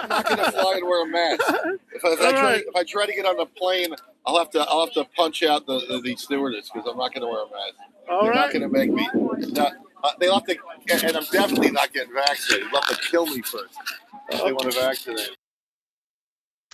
not going to fly and wear a mask. If I try to get on the plane, I'll have to punch out the stewardess because I'm not going to wear a mask. They're not going to make me. They'll have to, and I'm definitely not getting vaccinated. They'll have to kill me first if they want to vaccinate.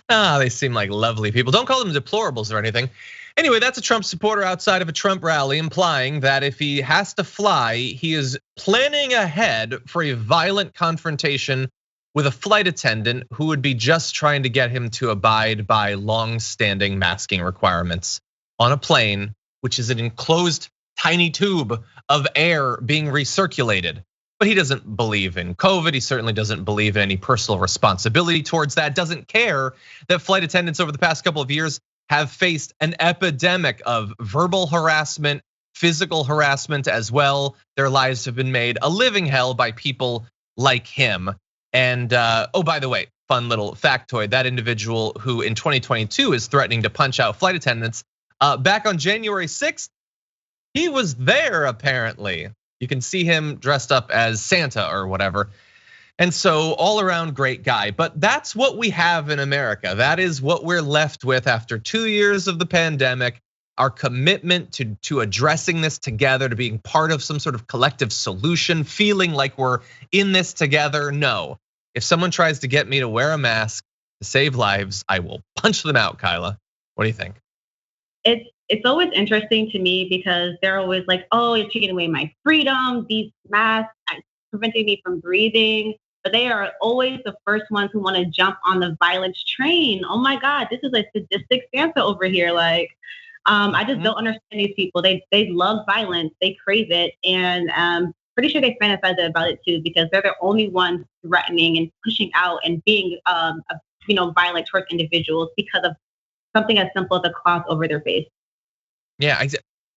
They seem like lovely people. Don't call them deplorables or anything. Anyway, that's a Trump supporter outside of a Trump rally implying that if he has to fly, he is planning ahead for a violent confrontation with a flight attendant who would be just trying to get him to abide by long-standing masking requirements on a plane, which is an enclosed tiny tube of air being recirculated. But he doesn't believe in COVID. He certainly doesn't believe in any personal responsibility towards that, doesn't care that flight attendants over the past couple of years have faced an epidemic of verbal harassment, physical harassment as well. Their lives have been made a living hell by people like him. And oh, by the way, fun little factoid, that individual who in 2022 is threatening to punch out flight attendants, back on January 6th, he was there apparently. You can see him dressed up as Santa or whatever. And so all around great guy, but that's what we have in America. That is what we're left with after 2 years of the pandemic. Our commitment to addressing this together, to being part of some sort of collective solution, feeling like we're in this together. No, if someone tries to get me to wear a mask to save lives, I will punch them out, Kyla. What do you think? It's always interesting to me because they're always like, oh, you're taking away my freedom. These masks are preventing me from breathing. But they are always the first ones who want to jump on the violence train. Oh my God, this is a sadistic Santa over here. Like, I just don't understand these people. They love violence, they crave it, and pretty sure they fantasize about it too because they're the only ones threatening and pushing out and being, violent towards individuals because of something as simple as a cloth over their face. Yeah,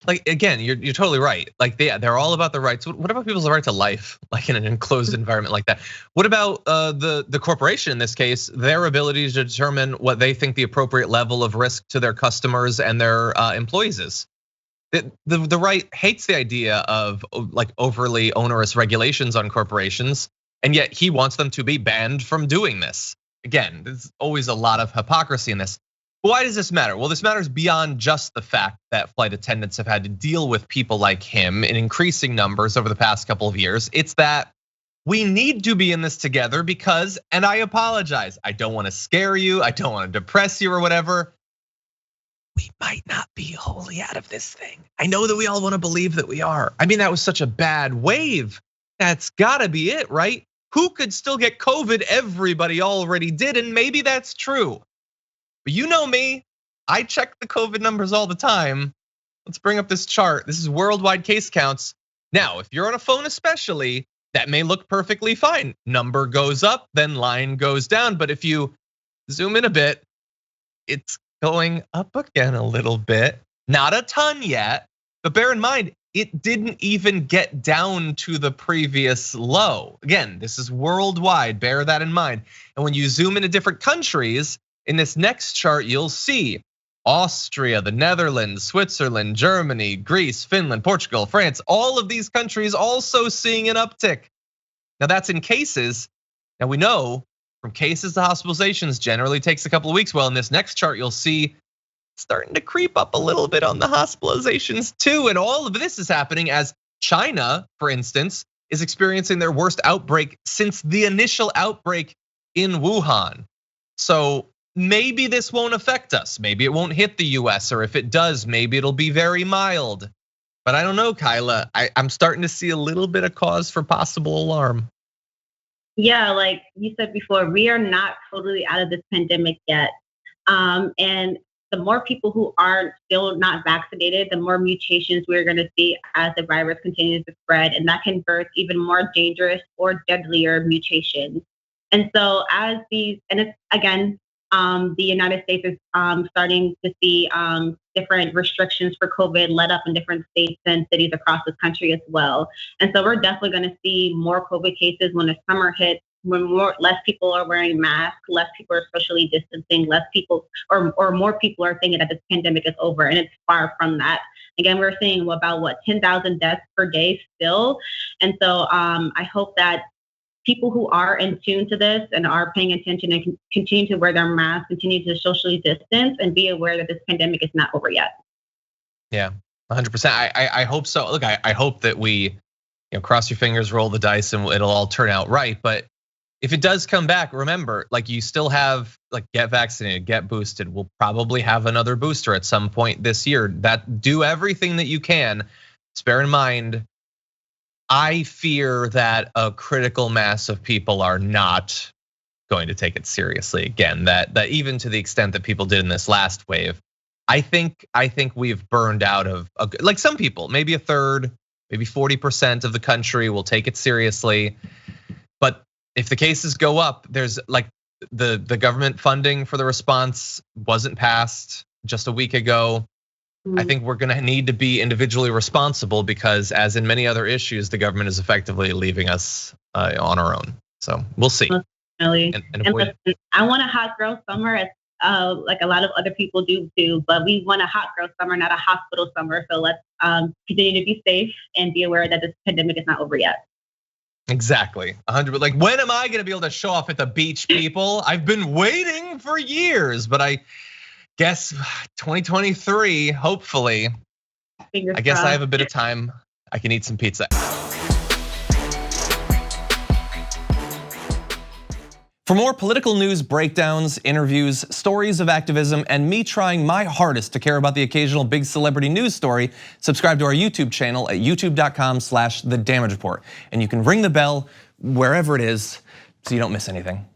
like again, you're totally right. Like they're all about the rights. What about people's right to life, like in an enclosed environment like that? What about the corporation in this case, their ability to determine what they think the appropriate level of risk to their customers and their employees is? The right hates the idea of like overly onerous regulations on corporations, and yet he wants them to be banned from doing this. Again, there's always a lot of hypocrisy in this. Why does this matter? Well, this matters beyond just the fact that flight attendants have had to deal with people like him in increasing numbers over the past couple of years. It's that we need to be in this together because, and I apologize, I don't want to scare you, I don't want to depress you or whatever. We might not be wholly out of this thing. I know that we all want to believe that we are. I mean, that was such a bad wave. That's gotta be it, right? Who could still get COVID? Everybody already did, and maybe that's true. But you know me, I check the COVID numbers all the time. Let's bring up this chart. This is worldwide case counts. Now, if you're on a phone especially, that may look perfectly fine. Number goes up, then line goes down. But if you zoom in a bit, it's going up again a little bit. Not a ton yet, but bear in mind, it didn't even get down to the previous low. Again, this is worldwide, bear that in mind. And when you zoom into different countries, in this next chart, you'll see Austria, the Netherlands, Switzerland, Germany, Greece, Finland, Portugal, France, all of these countries also seeing an uptick. Now that's in cases. Now we know from cases to hospitalizations generally takes a couple of weeks. Well, in this next chart, you'll see starting to creep up a little bit on the hospitalizations too. And all of this is happening as China, for instance, is experiencing their worst outbreak since the initial outbreak in Wuhan. So maybe this won't affect us. Maybe it won't hit the US, or if it does, maybe it'll be very mild. But I don't know, Kyla, I'm starting to see a little bit of cause for possible alarm. Yeah, like you said before, we are not totally out of this pandemic yet. And the more people who are still not vaccinated, the more mutations we're gonna see as the virus continues to spread. And that can birth even more dangerous or deadlier mutations. And so as these, and it's again, the United States is starting to see different restrictions for COVID let up in different states and cities across this country as well. And so we're definitely going to see more COVID cases when the summer hits, when less people are wearing masks, less people are socially distancing, less people or more people are thinking that this pandemic is over, and it's far from that. Again, we're seeing about 10,000 deaths per day still. And so I hope that people who are in tune to this and are paying attention and continue to wear their masks, continue to socially distance, and be aware that this pandemic is not over yet. Yeah, 100%. I hope so. Look, I hope that we, cross your fingers, roll the dice, and it'll all turn out right. But if it does come back, remember, like, you still have, like, get vaccinated, get boosted. We'll probably have another booster at some point this year. That do everything that you can. Just bear in mind, I fear that a critical mass of people are not going to take it seriously again. That even to the extent that people did in this last wave, I think we've burned out of, like, some people, maybe a third, maybe 40% of the country will take it seriously. But if the cases go up, there's, like, the government funding for the response wasn't passed just a week ago. I think we're gonna need to be individually responsible because, as in many other issues, the government is effectively leaving us on our own. So we'll see. And listen, I want a hot girl summer, as like a lot of other people do too. But we want a hot girl summer, not a hospital summer. So let's continue to be safe and be aware that this pandemic is not over yet. Exactly, 100. Like, when am I gonna be able to show off at the beach, people? I've been waiting for years, but I guess 2023, hopefully. Fingers I guess crossed. I have a bit of time. I can eat some pizza. For more political news breakdowns, interviews, stories of activism, and me trying my hardest to care about the occasional big celebrity news story, subscribe to our YouTube channel at youtube.com/The Damage Report. And you can ring the bell wherever it is so you don't miss anything.